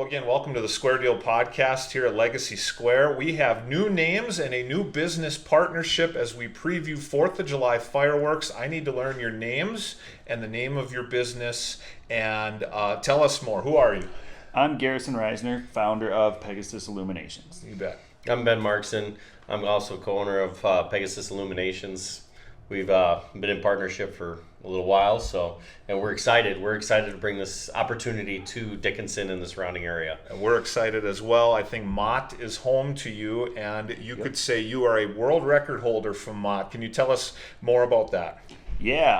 again, welcome to the Square Deal podcast here at Legacy Square. We have new names and a new business partnership as we preview 4th of July fireworks. I need to learn your names and the name of your business, and tell us more. Who are you? I'm Garrison Reisner, founder of Pegasus Illuminations. You bet. I'm Ben Markson. I'm also co-owner of Pegasus Illuminations. We've been in partnership for a little while, and we're excited. We're excited to bring this opportunity to Dickinson and the surrounding area. And we're excited as well. I think Mott is home to you, and you could say you are a world record holder from Mott. Can you tell us more about that? Yeah,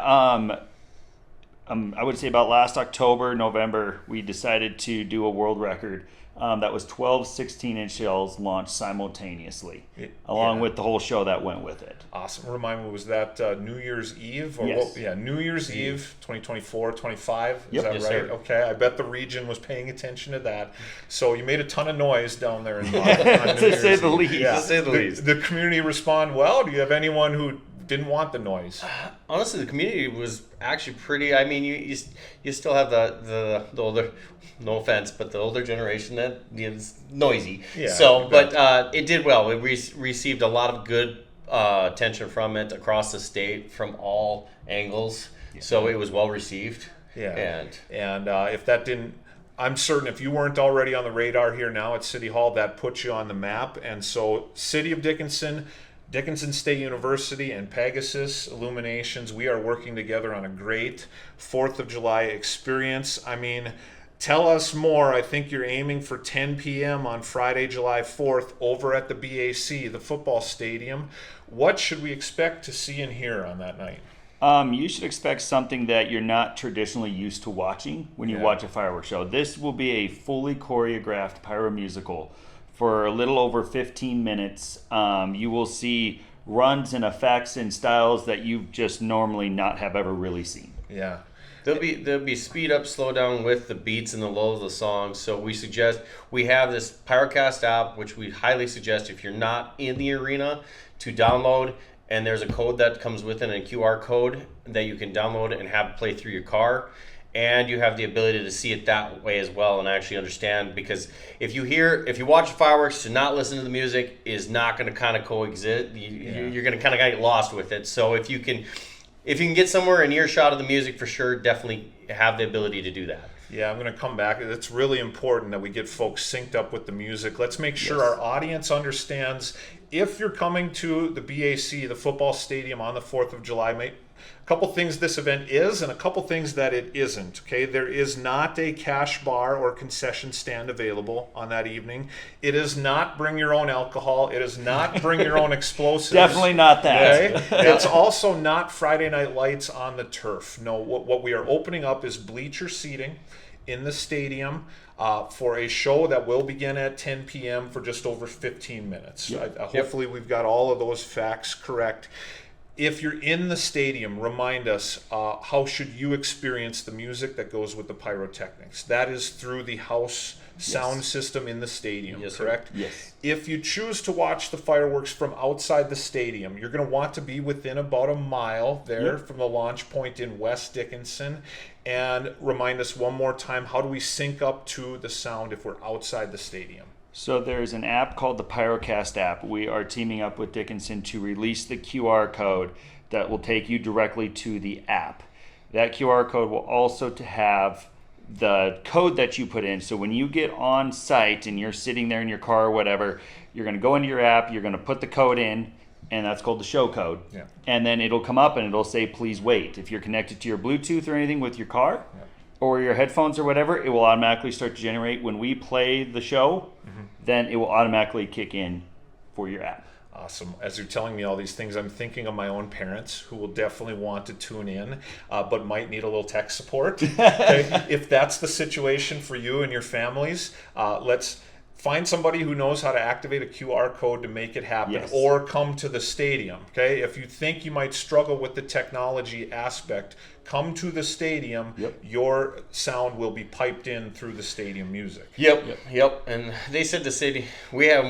I would say about last October, November, we decided to do a world record. That was 12 16-inch shells launched simultaneously, along with the whole show that went with it. Awesome. Remind me, was that New Year's Eve? Or Yes. what? Yeah, New Year's Eve, 2024, 25. Is Yep. that Yes, right? sir. Okay, I bet the region was paying attention to that. So you made a ton of noise down there in Mott on New To Year's say the Eve. least. Yeah. To say the least. The community respond well? Do you have anyone who didn't want the noise? Honestly, the community was actually pretty. I mean, you still have the older, no offense, but the older generation that is noisy. Yeah, So, you bet. but it did well. We received a lot of good attention from it across the state from all angles. So it was well received. Yeah. And if that didn't, I'm certain if you weren't already on the radar here now at City Hall, that puts you on the map. And so City of Dickinson, Dickinson State University, and Pegasus Illuminations, we are working together on a great 4th of July experience. I mean, tell us more. I think you're aiming for 10 p.m. on Friday, July 4th over at the BAC, the football stadium. What should we expect to see and hear on that night? You should expect something that you're not traditionally used to watching when you watch a fireworks show. This will be a fully choreographed pyro musical. For a little over 15 minutes, you will see runs and effects and styles that you just normally not have ever really seen. Yeah. There'll be speed up, slow down with the beats and the lows of the songs. So we have this Pyrocast app, which we highly suggest if you're not in the arena to download. And there's a code that comes with it, a QR code that you can download and have play through your car. And you have the ability to see it that way as well and actually understand, because if you watch fireworks to not listen to the music is not going to kind of coexist. You're going to kind of get lost with it. So if you can get somewhere in earshot of the music, for sure, definitely have the ability to do that. Yeah, I'm going to come back. It's really important that we get folks synced up with the music. Let's make sure our audience understands, if you're coming to the BAC, the football stadium, on the 4th of July, a couple things this event is and a couple things that it isn't. Okay, there is not a cash bar or concession stand available on that evening. It is not bring your own alcohol. It is not bring your own explosives. Definitely not that. Okay? It's also not Friday night lights on the turf. No, what we are opening up is bleacher seating in the stadium for a show that will begin at 10 p.m. for just over 15 minutes. Hopefully we've got all of those facts correct. If you're in the stadium, remind us, how should you experience the music that goes with the pyrotechnics? That is through the house sound system in the stadium, correct? Yes. If you choose to watch the fireworks from outside the stadium, you're going to want to be within about a mile there from the launch point in West Dickinson. And remind us one more time, how do we sync up to the sound if we're outside the stadium? So there's an app called the Pyrocast app. We are teaming up with Dickinson to release the QR code that will take you directly to the app. That QR code will also have the code that you put in. So when you get on site and you're sitting there in your car or whatever, you're going to go into your app, you're going to put the code in, and that's called the show code. Yeah. And then it'll come up and it'll say, please wait. If you're connected to your Bluetooth or anything with your car, or your headphones or whatever, it will automatically start to generate. When we play the show, then it will automatically kick in for your app. Awesome. As you're telling me all these things, I'm thinking of my own parents who will definitely want to tune in, but might need a little tech support. Okay? If that's the situation for you and your families, let's find somebody who knows how to activate a QR code to make it happen, Yes. or come to the stadium. Okay, if you think you might struggle with the technology aspect, come to the stadium. Yep. Your sound will be piped in through the stadium music. Yep. And they said the city. We're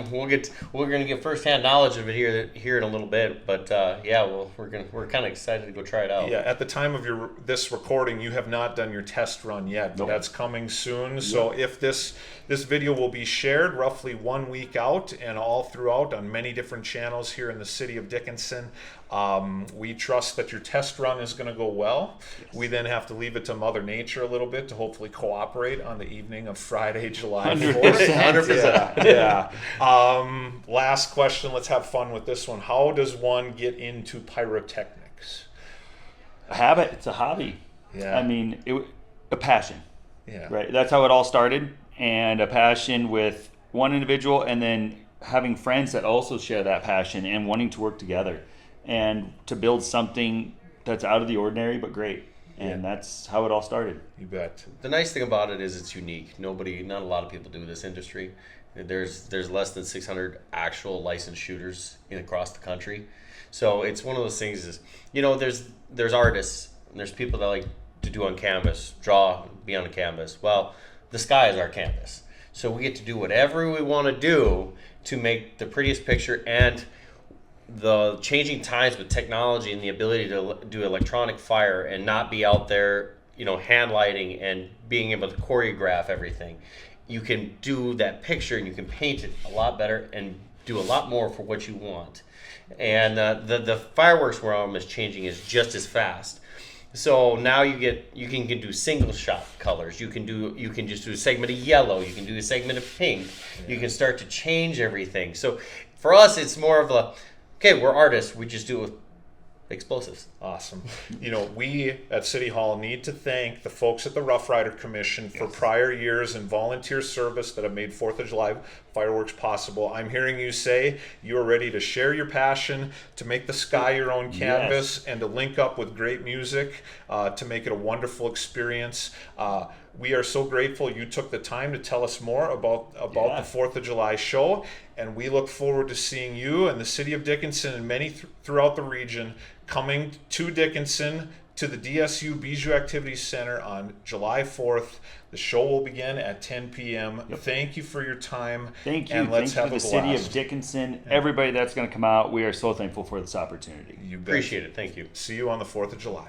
gonna get firsthand knowledge of it here in a little bit. But we're kind of excited to go try it out. Yeah, at the time of this recording, you have not done your test run yet, but Nope. that's coming soon. So if this video will be shared roughly 1 week out and all throughout on many different channels here in the city of Dickinson, we trust that your test run is going to go well. Yes. We then have to leave it to Mother Nature a little bit to hopefully cooperate on the evening of Friday, July 4th. 100%. Yeah. Last question. Let's have fun with this one. How does one get into pyrotechnics? A habit. It's a hobby. Yeah. I mean, a passion. Yeah. Right. That's how it all started, and a passion with one individual, and then having friends that also share that passion and wanting to work together and to build something that's out of the ordinary but great. And that's how it all started. You bet. The nice thing about it is it's unique. Not a lot of people do this industry. There's less than 600 actual licensed shooters across the country. So it's one of those things is, there's artists and there's people that like to do on canvas, draw, be on a canvas. Well, the sky is our canvas. So we get to do whatever we want to do to make the prettiest picture, and the changing times with technology and the ability to do electronic fire and not be out there, hand lighting and being able to choreograph everything. You can do that picture and you can paint it a lot better and do a lot more for what you want. And the fireworks realm is changing is just as fast. So now you can do single shot colors. You can just do a segment of yellow. You can do a segment of pink. Yeah. You can start to change everything. So for us, it's more of we're artists. We just do it with explosives. Awesome. We at City Hall need to thank the folks at the Rough Rider Commission for prior years and volunteer service that have made 4th of July fireworks possible. I'm hearing you say you are ready to share your passion, to make the sky your own canvas, and to link up with great music to make it a wonderful experience. We are so grateful you took the time to tell us more about the 4th of July show, and we look forward to seeing you and the city of Dickinson and many throughout the region coming to Dickinson to the DSU Bijou Activities Center on July 4th. The show will begin at 10 p.m. Yep. Thank you for your time. Thank you. And let's have the a city blast. of Dickinson, everybody that's going to come out. We are so thankful for this opportunity. You bet. Appreciate it. Thank you. See you on the 4th of July.